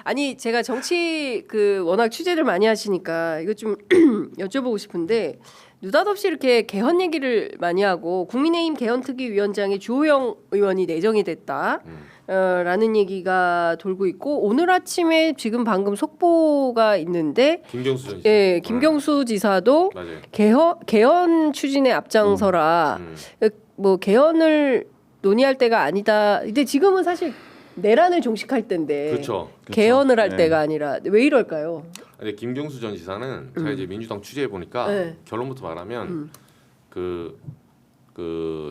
아니 제가 정치 워낙 취재를 많이 하시니까 이거 좀 여쭤보고 싶은데 느닷없이 이렇게 개헌 얘기를 많이 하고 국민의힘 개헌특위위원장에 주호영 의원이 내정이 됐다. 라는 얘기가 돌고 있고 오늘 아침에 지금 방금 속보가 있는데 김경수 전 예, 김경수 지사도 개헌 추진에 앞장서라. 뭐 개헌을 논의할 때가 아니다. 근데 지금은 사실 내란을 종식할 때인데 그렇죠. 개헌을 할 때가 아니라 왜 이럴까요? 근데 김경수 전 지사는 제가 이제 민주당 취재해 보니까 결론부터 말하면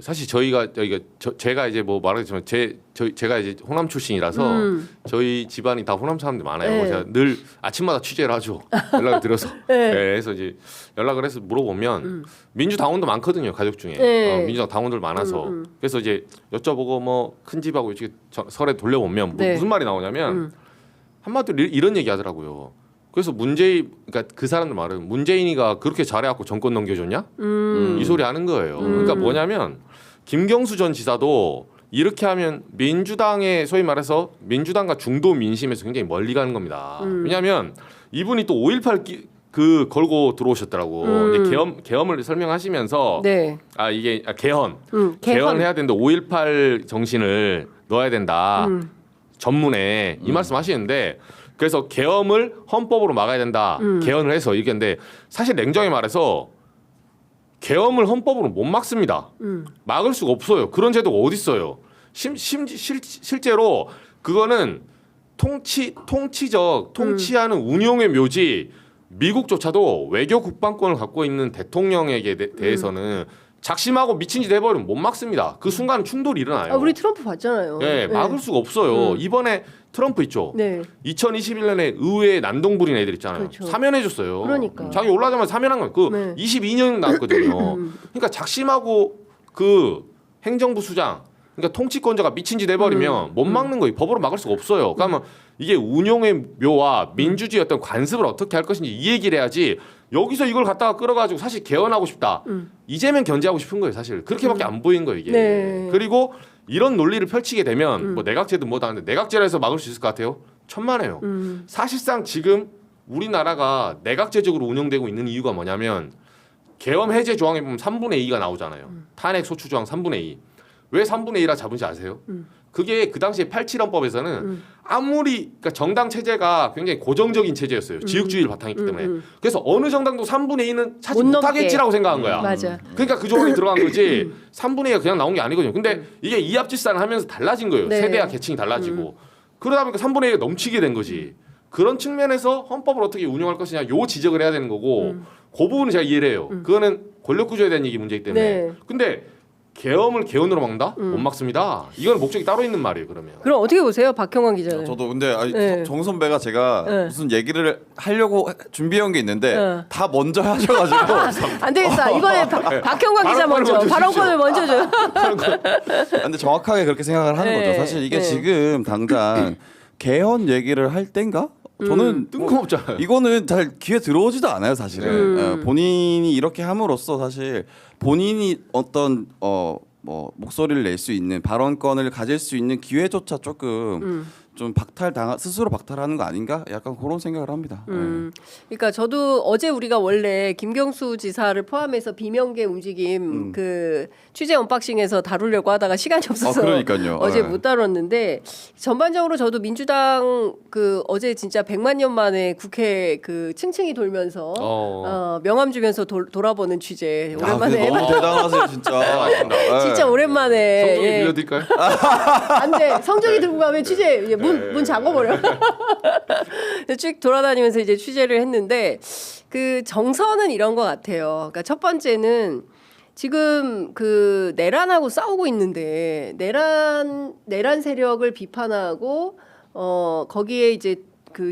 사실 제가 이제 뭐 말하겠지만 제가 이제 호남 출신이라서 저희 집안이 다 호남 사람들 많아요. 제가 늘 아침마다 취재를 하죠. 연락을 드려서. 그래서 이제 연락을 해서 물어보면 민주당원도 많거든요. 가족 중에. 민주당 당원들 많아서. 그래서 이제 여쭤보고 뭐 큰 집하고 이렇게 설에 돌려보면 무슨 말이 나오냐면 한마디로 이런 얘기 하더라고요. 그래서 그러니까 그 사람들 말은 문재인이가 그렇게 잘해갖고 정권 넘겨줬냐? 이 소리 하는 거예요. 그러니까 뭐냐면 김경수 전 지사도 이렇게 하면 민주당의 소위 말해서 민주당과 중도 민심에서 굉장히 멀리 가는 겁니다. 왜냐하면 이분이 또 5.18 걸고 들어오셨더라고. 이제 개헌을 설명하시면서 이게 개헌을 해야 되는데 5.18 정신을 넣어야 된다. 전문에 이 말씀하시는데. 그래서 계엄을 헌법으로 막아야 된다. 개헌을 해서 얘기했는데 사실 냉정히 말해서 계엄을 헌법으로 못 막습니다. 막을 수가 없어요. 그런 제도가 어디 있어요? 실제로 그거는 통치하는 운용의 묘지. 미국조차도 외교 국방권을 갖고 있는 대통령에게 대해서는 작심하고 미친 짓 해버리면 못 막습니다. 그 순간 충돌이 일어나요. 우리 트럼프 봤잖아요. 네, 막을 수가 없어요. 이번에 트럼프 있죠. 2021년에 의회에 난동 부린 애들 있잖아요. 그렇죠. 사면해줬어요. 그러니까. 자기 올라가자마자 사면한 거. 22년 나왔거든요. 그러니까 작심하고 그 행정부 수장, 그러니까 통치권자가 미친 짓 해버리면 못 막는 거예요. 법으로 막을 수가 없어요. 그러면 이게 운용의 묘와 민주주의 어떤 관습을 어떻게 할 것인지 이 얘기를 해야지. 여기서 이걸 갖다가 끌어가지고 사실 개헌하고 싶다. 이재명 견제하고 싶은 거예요. 사실 그렇게밖에 안 보이는 거예요. 이게. 그리고 이런 논리를 펼치게 되면 뭐 내각제도 뭐다 하는데 내각제로 해서 막을 수 있을 것 같아요? 천만에요. 사실상 지금 우리나라가 내각제적으로 운영되고 있는 이유가 뭐냐면 계엄 해제 조항에 보면 3분의 2가 나오잖아요. 탄핵 소추 조항 3분의 2. 왜 3분의 2라 잡은지 아세요? 그게 그 당시에 87헌법에서는 그러니까 정당 체제가 굉장히 고정적인 체제였어요. 지역주의를 바탕했기 때문에. 그래서 어느 정당도 3분의 2는 차지 못하겠지라고 생각한 거야. 맞아. 그러니까 그 조항이 들어간 거지 3분의 2가 그냥 나온 게 아니거든요. 근데 이게 이합집산을 하면서 달라진 거예요. 세대와 계층이 달라지고. 그러다 보니까 3분의 2가 넘치게 된 거지. 그런 측면에서 헌법을 어떻게 운영할 것이냐 요 지적을 해야 되는 거고 그 부분은 제가 이해를 해요. 그거는 권력구조에 대한 얘기 문제이기 때문에. 근데 계엄을 개헌으로 막는다? 못 막습니다. 이건 목적이 따로 있는 말이에요. 그럼 어떻게 보세요, 박형광 기자는? 저도 근데 정 선배가 제가 무슨 얘기를 하려고 준비한 게 있는데 다 먼저 하셔가지고 안 되겠다. 이번에 박형광 기자 먼저 발언권을 먼저 줘요. 근데 정확하게 그렇게 생각을 하는 거죠. 사실 이게 지금 당장 개헌 얘기를 할 땐가? 저는 뜬금없잖아요. 이거는 잘 귀에 들어오지도 않아요, 사실은. 본인이 이렇게 함으로써 사실 본인이 어떤 뭐 목소리를 낼 수 있는 발언권을 가질 수 있는 기회조차 조금 좀 스스로 박탈하는 거 아닌가? 약간 그런 생각을 합니다. 그러니까 저도 어제 우리가 원래 김경수 지사를 포함해서 비명계 움직임 그 취재 언박싱에서 다루려고 하다가 시간이 없어서 그러니까요. 어제 못 다뤘는데 전반적으로 저도 민주당 어제 진짜 100만 년 만에 국회 층층이 돌면서 명함 주면서 돌아보는 취재 오랜만에 너무 대단하세요, 진짜. 진짜 오랜만에. 성종이 빌려드릴까요? 안 돼. 성종이 들고 가면 취재 문 잠궈버려. 쭉 돌아다니면서 이제 취재를 했는데 그 정서는 이런 것 같아요. 그러니까 첫 번째는 지금 내란하고 싸우고 있는데 내란 세력을 비판하고 거기에 이제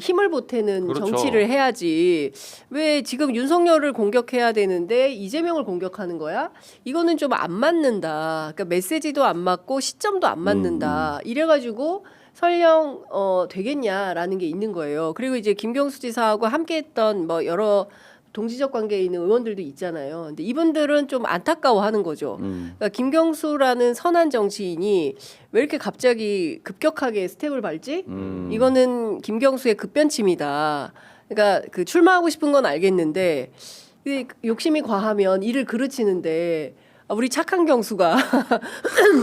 힘을 보태는 정치를 해야지. 왜 지금 윤석열을 공격해야 되는데 이재명을 공격하는 거야? 이거는 좀 안 맞는다. 그러니까 메시지도 안 맞고 시점도 안 맞는다. 이래가지고 설령 되겠냐라는 게 있는 거예요. 그리고 이제 김경수 지사하고 함께했던 뭐 여러 동지적 관계에 있는 의원들도 있잖아요. 근데 이분들은 좀 안타까워하는 거죠. 그러니까 김경수라는 선한 정치인이 왜 이렇게 갑자기 급격하게 스텝을 밟지? 이거는 김경수의 급변침이다. 그러니까 그 출마하고 싶은 건 알겠는데 욕심이 과하면 일을 그르치는데 우리 착한 경수가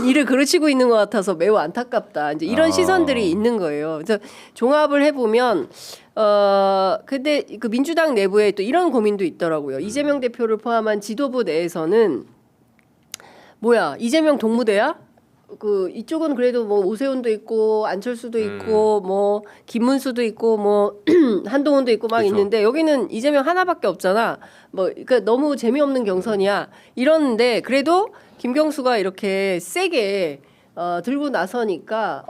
일을 그르치고 있는 것 같아서 매우 안타깝다. 이제 이런 시선들이 있는 거예요. 그래서 종합을 해보면 근데 그 민주당 내부에 또 이런 고민도 있더라고요. 이재명 대표를 포함한 지도부 내에서는 뭐야 이재명 동무대야? 그 이쪽은 그래도 뭐 오세훈도 있고 안철수도 있고 뭐 김문수도 있고 뭐 한동훈도 있고 막 그쵸. 있는데 여기는 이재명 하나밖에 없잖아. 뭐 그러니까 너무 재미없는 경선이야. 이러는데 그래도 김경수가 이렇게 세게 들고 나서니까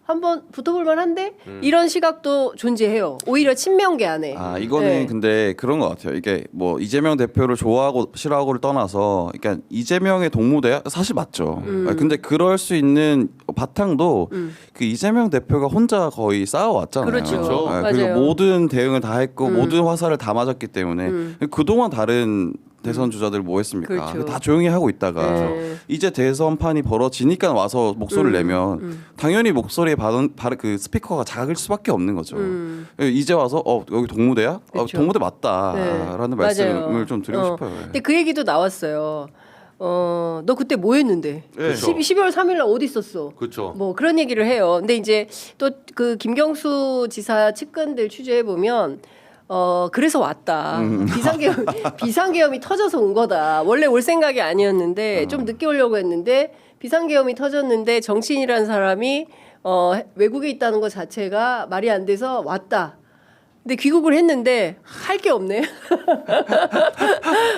한번 붙어볼 만한데 이런 시각도 존재해요. 오히려 친명계 안에. 아 이거는 네. 근데 그런 것 같아요. 이게 뭐 이재명 대표를 좋아하고 싫어하고를 떠나서, 그러니까 이재명의 동무대야 사실 맞죠. 근데 그럴 수 있는 바탕도 그 이재명 대표가 혼자 거의 쌓아왔잖아요. 그렇죠. 그렇죠. 그리고 맞아요. 모든 대응을 다 했고 모든 화살을 다 맞았기 때문에 그동안 다른 대선 주자들 뭐 했습니까? 그렇죠. 다 조용히 하고 있다가 네. 이제 대선판이 벌어지니까 와서 목소리를 내면 당연히 목소리의 그 스피커가 작을 수밖에 없는 거죠. 이제 와서 여기 동무대야? 그렇죠. 동무대 맞다라는 네. 말씀을 맞아요. 좀 드리고 싶어요. 근데 그 얘기도 나왔어요. 너 그때 뭐 했는데? 네. 12월 3일 날 어디 있었어? 그렇죠. 뭐 그런 얘기를 해요. 근데 이제 또 그 김경수 지사 측근들 취재해 보면 그래서 왔다. 비상계엄이 터져서 온 거다. 원래 올 생각이 아니었는데 좀 늦게 오려고 했는데 비상계엄이 터졌는데 정치인이라는 사람이 외국에 있다는 것 자체가 말이 안 돼서 왔다. 근데 귀국을 했는데 할 게 없네.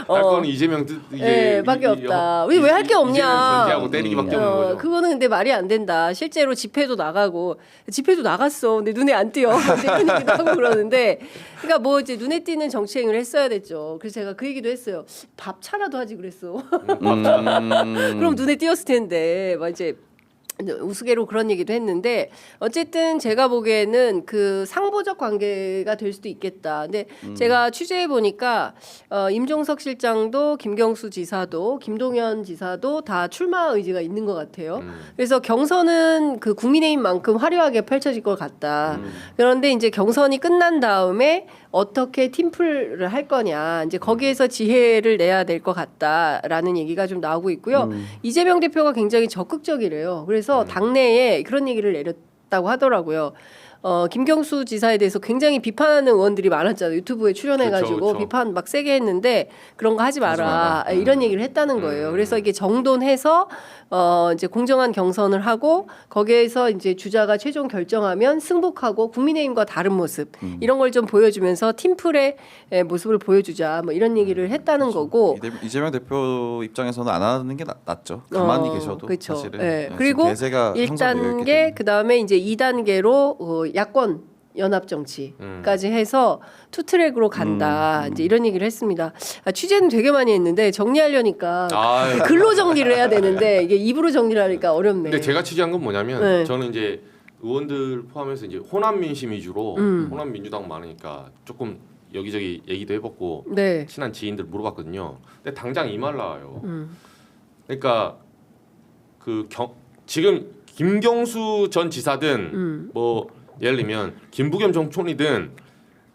할 거는 이재명 뜻 이게 네, 밖에 없다. 왜 할 게 없냐? 이재명 견제하고 때리기밖에 없는 거죠. 그거는 근데 말이 안 된다. 실제로 집회도 나가고 집회도 나갔어. 근데 눈에 안 띄어. 대표님기도 하고 그러는데, 그러니까 뭐 이제 눈에 띄는 정치 행위를 했어야 됐죠. 그래서 제가 그 얘기도 했어요. 밥 차라도 하지 그랬어. 그럼 눈에 띄었을 텐데, 막 이제. 우스개로 그런 얘기도 했는데 어쨌든 제가 보기에는 그 상보적 관계가 될 수도 있겠다. 근데 제가 취재해 보니까 임종석 실장도 김경수 지사도 김동연 지사도 다 출마 의지가 있는 것 같아요. 그래서 경선은 그 국민의힘만큼 화려하게 펼쳐질 것 같다. 그런데 이제 경선이 끝난 다음에 어떻게 팀플을 할 거냐, 이제 거기에서 지혜를 내야 될 것 같다라는 얘기가 좀 나오고 있고요. 이재명 대표가 굉장히 적극적이래요. 그래서 당내에 그런 얘기를 내렸다고 하더라고요. 김경수 지사에 대해서 굉장히 비판하는 의원들이 많았잖아요. 유튜브에 출연해가지고 그쵸, 그쵸. 비판 막 세게 했는데 그런 거 하지 마라. 이런 얘기를 했다는 거예요. 그래서 이게 정돈해서 이제 공정한 경선을 하고 거기에서 이제 주자가 최종 결정하면 승복하고 국민의힘과 다른 모습 이런 걸 좀 보여주면서 팀플의 모습을 보여주자. 뭐 이런 얘기를 했다는 거고. 이재명 대표 입장에서는 안 하는 게 낫죠. 가만히 계셔도 그렇죠. 사실은. 네. 지금 그리고 대세가 형성되어 있기 1단계 때문에. 그다음에 이제 2단계로 야권 연합 정치까지 해서 투트랙으로 간다. 이제 이런 얘기를 했습니다. 취재는 되게 많이 했는데 정리하려니까 아유. 글로 정리를 해야 되는데 이게 입으로 정리를 하니까 어렵네. 근데 제가 취재한 건 뭐냐면 네. 저는 이제 의원들 포함해서 이제 호남 민심 위주로 호남 민주당 많으니까 조금 여기저기 얘기도 해봤고 네. 친한 지인들 물어봤거든요. 근데 당장 이 말 나와요. 그러니까 지금 김경수 전 지사든 뭐 예를 들면 김부겸 정촌이든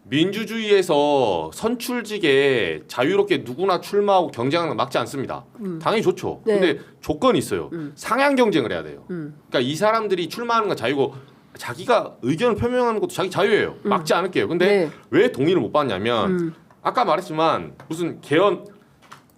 민주주의에서 선출직에 자유롭게 누구나 출마하고 경쟁하는 건 막지 않습니다. 당연히 좋죠. 네. 근데 조건이 있어요. 상향 경쟁을 해야 돼요. 그러니까 이 사람들이 출마하는 건 자유고 자기가 의견을 표명하는 것도 자기 자유예요. 막지 않을게요. 근데 네. 왜 동의를 못 받냐면 아까 말했지만 무슨 개헌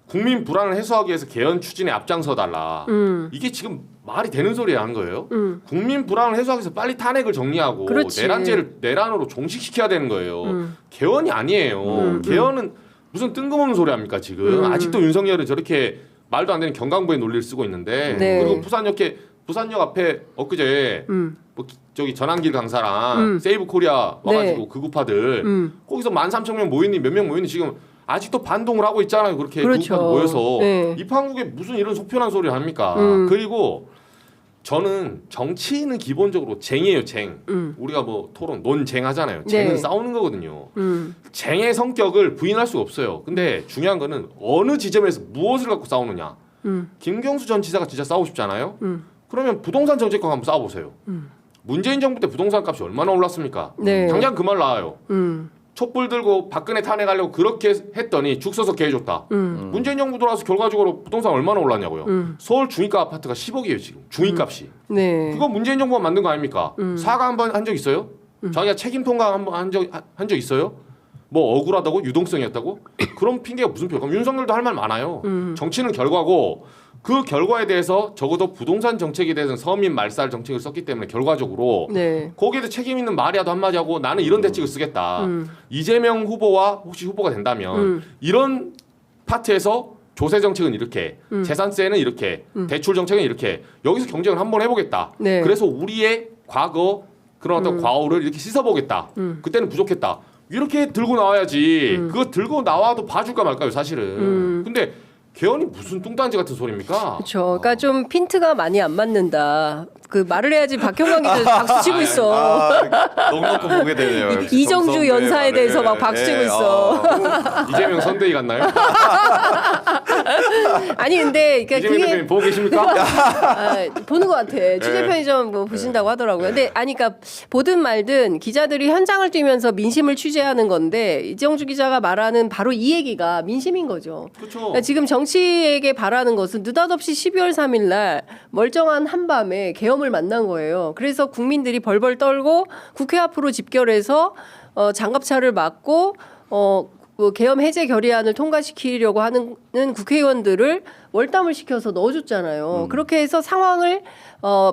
국민 불안을 해소하기 위해서 개헌 추진에 앞장서 달라. 이게 지금 말이 되는 소리라는 거예요. 국민 불안을 해소하기 위해서 빨리 탄핵을 정리하고 그렇지. 내란제를 내란으로 종식시켜야 되는 거예요. 개헌이 아니에요. 개헌은 무슨 뜬금없는 소리 합니까 지금. 아직도 윤석열은 저렇게 말도 안 되는 경강부의 논리를 쓰고 있는데 네. 그리고 부산역 앞에 엊그제 뭐 저기 전환길 강사랑 세이브 코리아 와가지고 네. 극우파들 거기서 13,000명 모이니 몇 명 모이니 지금 아직도 반동을 하고 있잖아요. 그렇게 그렇죠. 극우파들 모여서 네. 이 판국에 무슨 이런 속편한 소리를 합니까? 그리고 저는 정치인은 기본적으로 쟁이에요, 쟁. 우리가 뭐 토론, 논쟁 하잖아요. 쟁은 네. 싸우는 거거든요. 쟁의 성격을 부인할 수가 없어요. 근데 중요한 거는 어느 지점에서 무엇을 갖고 싸우느냐. 김경수 전 지사가 진짜 싸우고 싶지 않아요? 그러면 부동산 정책과 한번 싸워보세요. 문재인 정부 때 부동산 값이 얼마나 올랐습니까? 네. 당장 그 말 나와요. 촛불 들고 박근혜 탄핵하려고 그렇게 했더니 죽 서서 개해줬다. 문재인 정부 들어와서 결과적으로 부동산 얼마나 올랐냐고요. 서울 중위가 아파트가 10억이에요 지금. 중위값이. 네. 그거 문재인 정부가 만든 거 아닙니까? 사과 한번 한 적 있어요? 자기가 책임 통과 한번 한 적 있어요? 뭐 억울하다고? 유동성이었다고? 그런 핑계가 무슨 필요? 그럼 윤석열도 할 말 많아요. 정치는 결과고 그 결과에 대해서 적어도 부동산 정책에 대해서는 서민 말살 정책을 썼기 때문에 결과적으로 네. 거기에도 책임 있는 말이라도 한마디 하고 나는 이런 대책을 쓰겠다. 이재명 후보와 혹시 후보가 된다면 이런 파트에서 조세 정책은 이렇게, 재산세는 이렇게, 대출 정책은 이렇게 여기서 경쟁을 한번 해보겠다. 네. 그래서 우리의 과거 그런 어떤 과오를 이렇게 씻어보겠다. 그때는 부족했다. 이렇게 들고 나와야지. 그거 들고 나와도 봐줄까 말까요, 사실은. 근데 개헌이 무슨 뚱딴지 같은 소리입니까? 그렇죠. 그러니까 좀 핀트가 많이 안 맞는다. 그 말을 해야지 박형광 기자 박수 치고 있어. 넉넉히 보게 되네요. 역시 이정주 정성대 연사에 말을. 대해서 막 박수 치고 있어. 이재명 선대위 같나요? 아니 근데 그러니까 이재명 그게 대표님 보고 계십니까? 보는 것 같아. 취재 편의점 뭐 보신다고 하더라고요. 근데 아니 그러니까 보든 말든 기자들이 현장을 뛰면서 민심을 취재하는 건데 이정주 기자가 말하는 바로 이 얘기가 민심인 거죠. 그렇죠. 그러니까 지금 정치에게 바라는 것은 느닷없이 12월 3일 날 멀쩡한 한밤에 계엄을 만난 거예요. 그래서 국민들이 벌벌 떨고 국회 앞으로 집결해서 장갑차를 맞고 뭐 계엄 해제 결의안을 통과시키려고 하는 국회의원들을 월담을 시켜서 넣어줬잖아요. 그렇게 해서 상황을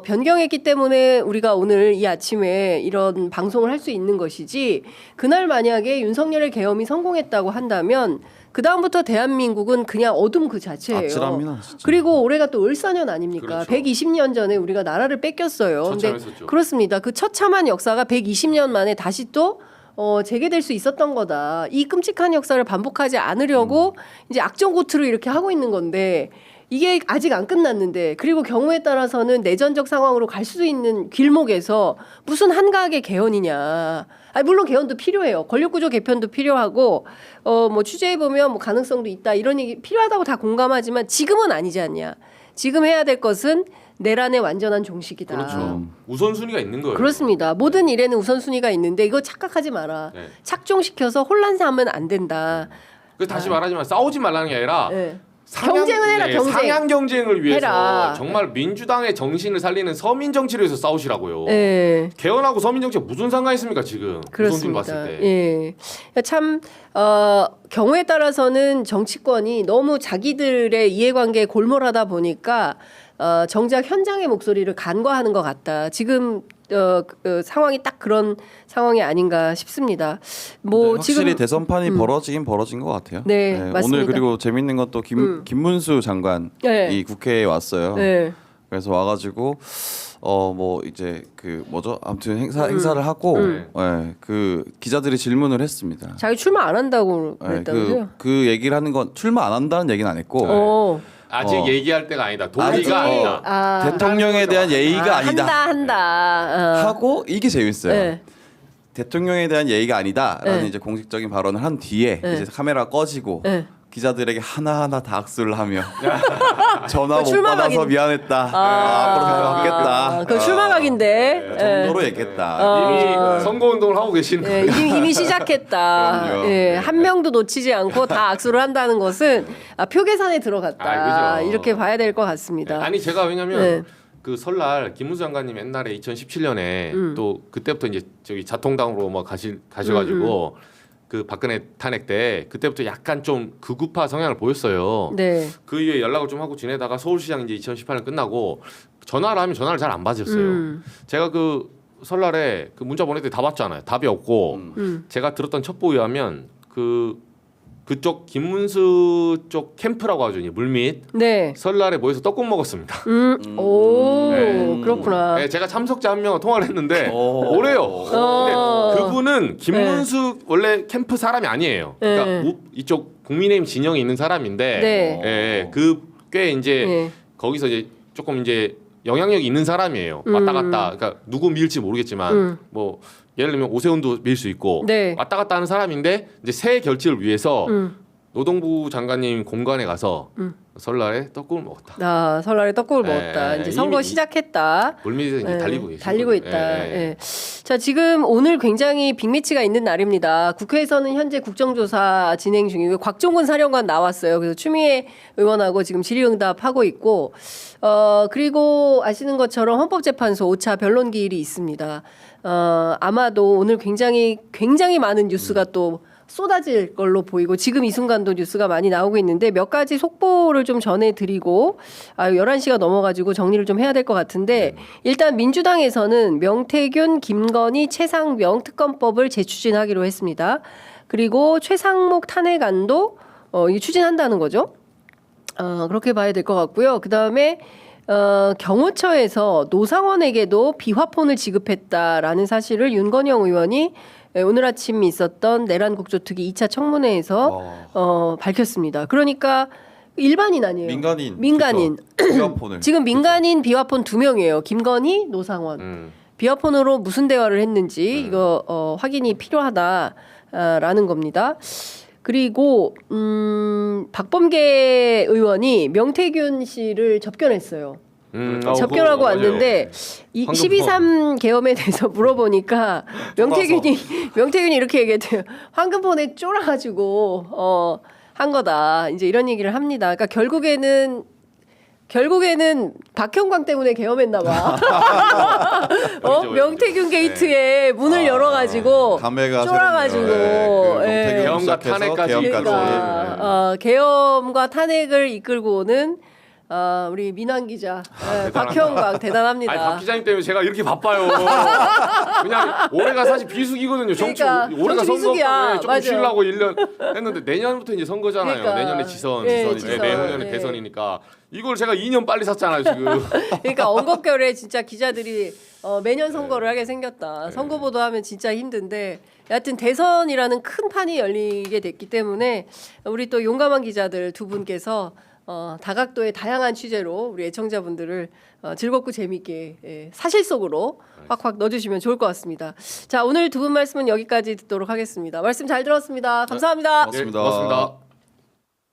변경했기 때문에 우리가 오늘 이 아침에 이런 방송을 할 수 있는 것이지 그날 만약에 윤석열의 계엄이 성공했다고 한다면 그 다음부터 대한민국은 그냥 어둠 그 자체예요. 아찔합니다, 진짜. 그리고 올해가 또 을사년 아닙니까? 그렇죠. 120년 전에 우리가 나라를 뺏겼어요. 근데 처참했었죠. 그렇습니다. 그 처참한 역사가 120년 만에 다시 또 재개될 수 있었던 거다. 이 끔찍한 역사를 반복하지 않으려고 이제 악전고투를 이렇게 하고 있는 건데 이게 아직 안 끝났는데 그리고 경우에 따라서는 내전적 상황으로 갈 수 있는 길목에서 무슨 한가하게 개헌이냐. 아니 물론 개헌도 필요해요. 권력구조 개편도 필요하고 뭐 취재해 보면 뭐 가능성도 있다 이런 얘기 필요하다고 다 공감하지만 지금은 아니지 않냐. 지금 해야 될 것은 내란의 완전한 종식이다. 그렇죠. 우선순위가 있는 거예요. 그렇습니다. 모든 일에는 우선순위가 있는데 이거 착각하지 마라. 네. 착종시켜서 혼란사하면 안 된다. 그 다시 말하지만 싸우지 말라는 게 아니라 네. 경쟁은 해라, 경쟁. 상향 경쟁을 위해서 해라. 정말 민주당의 정신을 살리는 서민 정치를 위해서 싸우시라고요. 네. 개헌하고 서민 정치가 무슨 상관이 있습니까 지금? 우선순위 그렇습니다. 봤을 때. 예. 참 경우에 따라서는 정치권이 너무 자기들의 이해관계에 골몰하다 보니까 정작 현장의 목소리를 간과하는 것 같다. 지금 상황이 딱 그런 상황이 아닌가 싶습니다. 뭐 확실히 지금 대선판이 벌어지긴 벌어진 것 같아요. 네, 맞습니다. 오늘 그리고 재밌는 건 또 김문수 장관이 네. 국회에 왔어요. 네. 그래서 와가지고 뭐 이제 그 뭐죠? 아무튼 행사를 하고 그 기자들이 질문을 했습니다. 자기 출마 안 한다고 네, 그랬다면서요? 그 얘기를 하는 건 출마 안 한다는 얘기는 안 했고 아직 얘기할 때가 아니다. 도리가 아직, 아니다. 대통령에 대한 예의가 아니다 한다. 하고 이게 재밌어요. 네. 대통령에 대한 예의가 아니다라는 네. 이제 공식적인 발언을 한 뒤에 네. 이제 카메라 꺼지고 네. 기자들에게 하나하나 다 악수를 하며 전화 못 출마각인- 받아서 미안했다. 앞으로 잘 받겠다. 그 출마각인데. 그 정도로 얘기했다. 이미 선거운동을 하고 계시는 예, 거예요. 이미 시작했다. 그럼요. 예, 한 명도 놓치지 않고 다 악수를 한다는 것은 표 계산에 들어갔다. 그죠. 이렇게 봐야 될 것 같습니다. 아니 제가 왜냐면 네. 그 설날 김문수 장관님 옛날에 2017년에 또 그때부터 이제 저기 자통당으로 뭐 가셔가지고 그 박근혜 탄핵 때 그때부터 약간 좀 극우파 성향을 보였어요. 네. 그 이후에 연락을 좀 하고 지내다가 서울시장 이제 2018년 끝나고 전화를 하면 전화를 잘 안 받으셨어요. 제가 그 설날에 그 문자 보낼 때 다 받잖아요. 답이 없고 제가 들었던 첩보에 의하면 그쪽 김문수 쪽 캠프라고 하죠. 이제 물밑 네. 설날에 모여서 떡국 먹었습니다. 오, 네. 그렇구나. 네, 제가 참석자 한 명과 통화를 했는데 오. 오래요. 근데 그분은 김문수 원래 캠프 사람이 아니에요. 그러니까 네. 이쪽 국민의힘 진영에 있는 사람인데 네. 그 꽤 이제 네. 거기서 이제 조금 이제 영향력이 있는 사람이에요. 왔다 갔다. 그러니까 누구 밀지 모르겠지만 뭐 예를 들면 오세훈도 밀 수 있고 네. 왔다 갔다 하는 사람인데 이제 새 결집을 위해서 노동부 장관님 공간에 가서 설날에 떡국을 먹었다. 아, 설날에 떡국을 먹었다. 이제 선거 이미 시작했다. 물밑에서 이제 달리고 계시죠. 달리고 있다. 예. 자, 지금 오늘 굉장히 빅매치가 있는 날입니다. 국회에서는 현재 국정조사 진행 중이고 곽종근 사령관 나왔어요. 그래서 추미애 의원하고 지금 질의응답하고 있고 그리고 아시는 것처럼 헌법재판소 5차 변론 기일이 있습니다. 아마도 오늘 굉장히 많은 뉴스가 또 쏟아질 걸로 보이고 지금 이 순간도 뉴스가 많이 나오고 있는데 몇 가지 속보를 좀 전해드리고 11시가 넘어가지고 정리를 좀 해야 될 것 같은데 일단 민주당에서는 명태균, 김건희, 최상병 특검법을 재추진하기로 했습니다. 그리고 최상목 탄핵안도 이게 추진한다는 거죠. 그렇게 봐야 될 것 같고요. 그다음에 경호처에서 노상원에게도 비화폰을 지급했다라는 사실을 윤건영 의원이 오늘 아침 있었던 내란 국조특위 2차 청문회에서 밝혔습니다. 그러니까 일반인 아니에요. 민간인. 비화폰을. 지금 민간인 비화폰 2명이에요. 김건희, 노상원. 비화폰으로 무슨 대화를 했는지 이거 확인이 필요하다라는 겁니다. 그리고 박범계 의원이 명태균 씨를 접견했어요. 접견하고 왔는데 이 12.3 계엄에 대해서 물어보니까 명태균이 이렇게 얘기했대요. 황금폰에 쫄아가지고 한 거다. 이제 이런 얘기를 합니다. 그러니까 결국에는 박형광 때문에 계엄했나 봐. 명태균 게이트에 문을 열어가지고 쫄아가지고 계엄과 탄핵까지. 그러니까 계엄과 탄핵을 이끌고는 우리 민환 기자, 박형광 대단합니다. 아니 박 기자님 때문에 제가 이렇게 바빠요. 그냥 올해가 사실 비수기거든요. 그러니까, 올해가 비수기야. 선거에 조금 쉬려고 1년 했는데 내년부터 이제 선거잖아요. 그러니까. 내년에 지선. 내후년에 대선이니까 이걸 제가 2년 빨리 샀잖아요 지금. 그러니까 언급결에 진짜 기자들이 매년 선거를 하게 생겼다. 선거 보도하면 진짜 힘든데 여하튼 대선이라는 큰 판이 열리게 됐기 때문에 우리 또 용감한 기자들 두 분께서 다각도의 다양한 취재로 우리 애청자분들을 즐겁고 재미있게 사실 속으로 확확 넣어주시면 좋을 것 같습니다. 자, 오늘 두 분 말씀은 여기까지 듣도록 하겠습니다. 말씀 잘 들었습니다. 감사합니다. 고맙습니다. 고맙습니다.